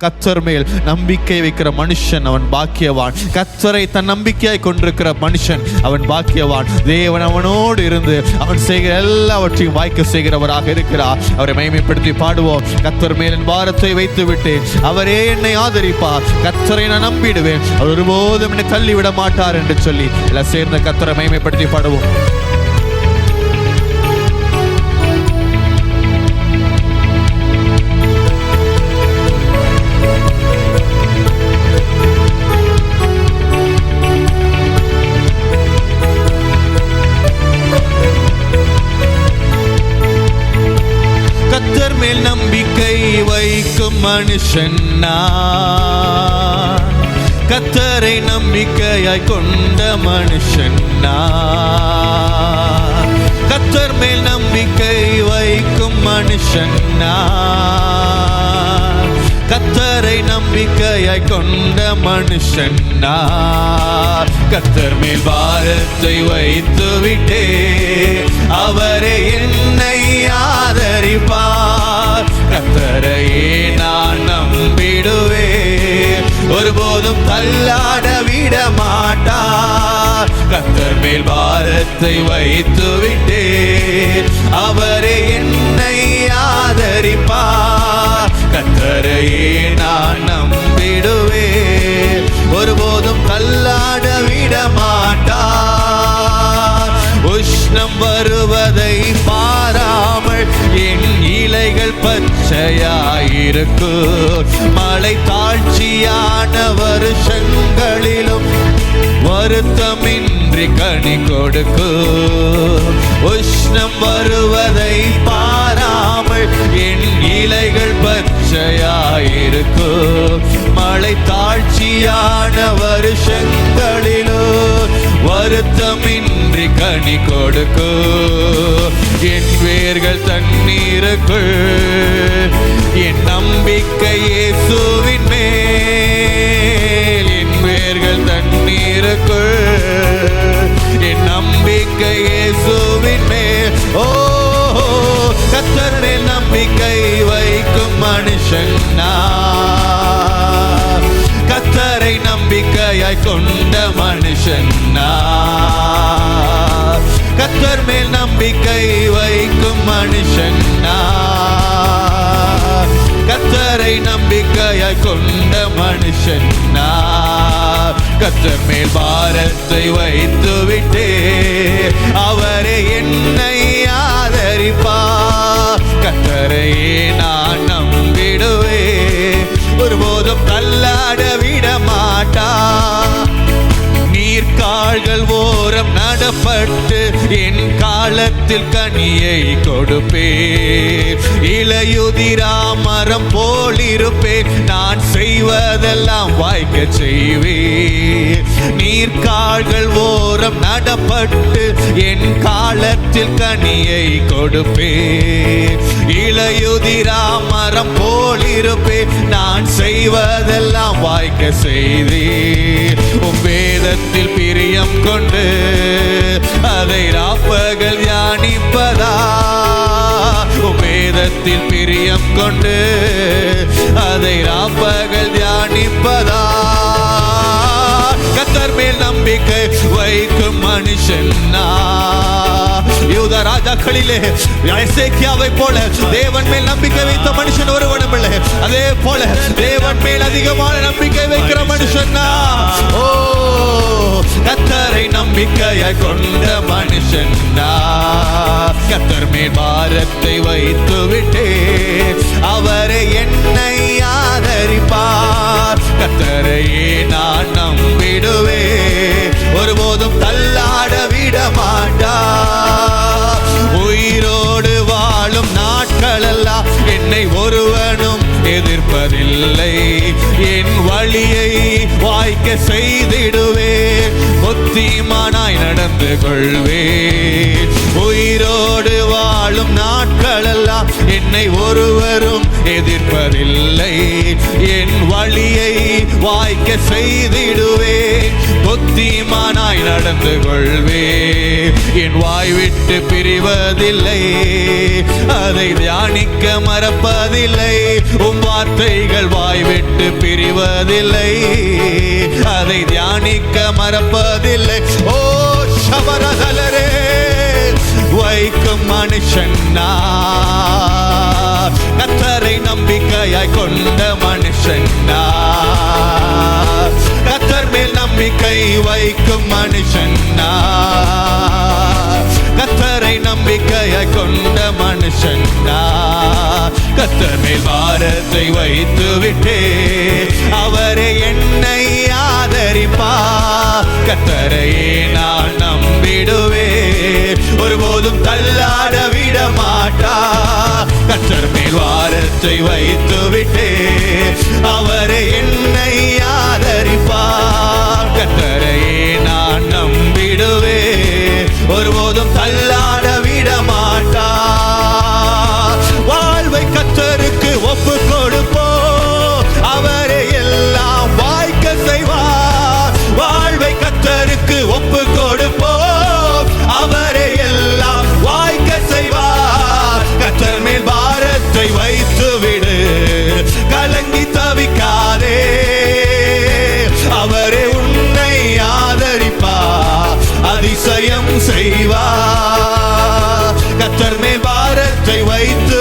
கர்த்தர் மேல் நம்பிக்கை வைக்கிற மனுஷன் அவன் பாக்கியவான். கர்த்தரை தன் நம்பிக்கையாய் கொண்டிருக்கிற மனுஷன் அவன் பாக்கியவான். தேவன் அவனோடு இருந்து அவன் செய்கிற எல்லாவற்றையும் வாய்க்க செய்கிறவராக இருக்கிறார். அவரை மகிமைப்படுத்தி பாடுவோம். கர்த்தர் மேல் என் பாரத்தை வைத்து விட்டேன், அவரே என்னை ஆதரிப்பார். கர்த்தரை நான் நம்பிடுவேன், அவர் ஒருபோதும் என்னை தள்ளிவிட மாட்டார் என்று சொல்லி எல்லாம் சேர்ந்த கர்த்தரை மகிமைப்படுத்தி பாடுவோம். கர்த்தர் மேல் நம்பிக்கை வைக்கும் மனுஷன் நான், கர்த்தரை நம்பிக்கையாய் கொண்ட மனுஷன் நான். கர்த்தர் மேல் நம்பிக்கை வைக்கும் மனுஷன் நான், கர்த்தரை நம்பிக்கையாய் கொண்ட மனுஷன் நான். கர்த்தர் மேல் பாரத்தை வைத்து விட்டே, அவரே என்னை ஆதரிப்பார். கர்த்தரையே நான் நம்பிடுவேன், ஒருபோதும் தள்ளாட விட மாட்டார். கர்த்தர் மேல் பாரத்தை வைத்து விட்டேன், அவரே என்னை ஆதரிப்பார். கர்த்தரையே நான் நம்பிடுவேன், ஒருபோதும் தள்ளாட விட மாட்டார். உஷ்ணம் வருவதை பாராமல் என் இலைகள் பச்சையாயிருக்கும். மழை தாழ்ச்சியான வருஷங்களிலும் வருத்தமின்றி கனி கொடுக்கும். உஷ்ணம் வருவதை பாராமல் என் இலைகள் பச்சையாயிருக்கும். மழை தாழ்ச்சியான வருஷங்களிலும் வருத்தமின்றி கனி கொடுக்கும். என் வேர்கள் தண்ணீருக்குள், என் நம்பிக்கை இயேசுவின் மேல். என் வேர்கள் தண்ணீருக்குள், என் நம்பிக்கை இயேசுவின் மேல். ஓ, கர்த்தர் மேல் நம்பிக்கை வைக்கும் மனுஷன் நான், கர்த்தரை நம்பிக்கையாய் கொண்ட மனுஷன் நான். கர்த்தர் மேல் நம்பிக்கை வைக்கும் மனுஷன் நான், கர்த்தரை நம்பிக்கையாய் கொண்ட மனுஷன் நான். கர்த்தர் மேல் பாரத்தை வைத்து விட்டே, அவரே என்னை ஆதரிப்பார். கர்த்தரையே நான் நம்பிடுவேன், ஒருபோதும் தள்ளாட விட மாட்டார். நீர்க்கால்கள் ஓரம் நடப்பட்டு என் காலத்தில் கனியை கொடுப்பேன். இளையுதிரா மரம் போல் இருப்பேன், நான் செய்வதெல்லாம் வாய்க்க செய்வேன். நீர்க்கால்கள் ஓரம் நடப்பட்டு என் காலத்தில் கனியை கொடுப்பேன். இளையுதிரா மரம் போல் இருப்பேன், நான் செய்வதெல்லாம் வாய்க்க செய்தேன். உம் வேதத்தில் பிரியம் கொண்டு அதை ராப்பகல் தியானிப்பதா. உம் வேதத்தில் பிரியம் கொண்டு அதை ராப்பகல் தியானிப்பதா. கர்த்தர் மேல் நம்பிக்கை வைக்கும் மனுஷன் நான். யூதா ராஜாக்களிலே எசேக்கியாவை போல தேவன் மேல் நம்பிக்கை வைத்த மனுஷன் ஒருவனும் இல்லை. அதே போல தேவன் மேல் அதிகமான நம்பிக்கை வைக்கிற மனுஷன் நான். ஓ, கர்த்தரை நம்பிக்கையாய் கொண்ட மனுஷன் நான். கர்த்தர் மேல் பாரத்தை வைத்து விட்டே, அவரே என்னை ஆதரிப்பார். கர்த்தரையே நான் நம்பிடுவேன், ஒருபோதும் தள்ளாட விட மாட்டார். உயிரோடு வாழும் நாட்களெல்லாம் என்னை ஒருவனும் எதிர்ப்பதில்லை. என் வழியை வாய்க்க செய்திடுவேன், புத்திமானாய் நடந்து கொள்வேன். உயிரோடு வாழும் நாட்களெல்லாம் என்னை ஒருவரும் எதிர்ப்பதில்லை. என் வழியை வாய்க்க செய்திடுவேன், புத்திமானாய் நடந்து கொள்வே. என் வாய் விட்டு பிரிவதில்லை, அதை தியானிக்க மறப்பதில்லை. உம் வார்த்தைகள் வாய் விட்டு பிரிவதில்லை, அதை தியானிக்க மறப்பதில்லை. ஓ சபரதலரே, வைக்கும் மனுஷன் நான், கர்த்தரை நம்பிக்கையாய் கொண்ட மனுஷன் நான். கர்த்தர் மேல் நம்பிக்கை வைக்கும் மனுஷன் நான், கர்த்தரை நம்பிக்கையாய் கொண்ட மனுஷன் நான். கர்த்தர் மேல் பாரத்தை வைத்து விட்டே, அவரே என்னை ஆதரிப்பார். கர்த்தரையே நான் நம்பிடுவே, ஒருபோதும் தள்ளாட விட மாட்டார். கர்த்தர் மேல் வாரத்தை வைத்து விட்டே, அவரே என்னை ஆதரிப்பார். கர்த்தரையே நான் நம்பிடுவே, ஒருபோதும் தள்ளாட விட மாட்டார். வாழ்வை கர்த்தருக்கு ஒப்பு கொடுப்போம், அவரே எல்லாம் வாய்க்க செய்வார். வாழ்வை கர்த்தருக்கு ஒப்பு கொடுப்போம், அவரே எல்லாம் வாய்க்க செய்வார். கர்த்தர் மேல் பாரத்தை வைத்து விடு, கலங்கி தவிக்காதே, அவரே உன்னை ஆதரிப்பார், அதிசயம் செய்வார். கர்த்தர் மேல் பாரத்தை வைத்து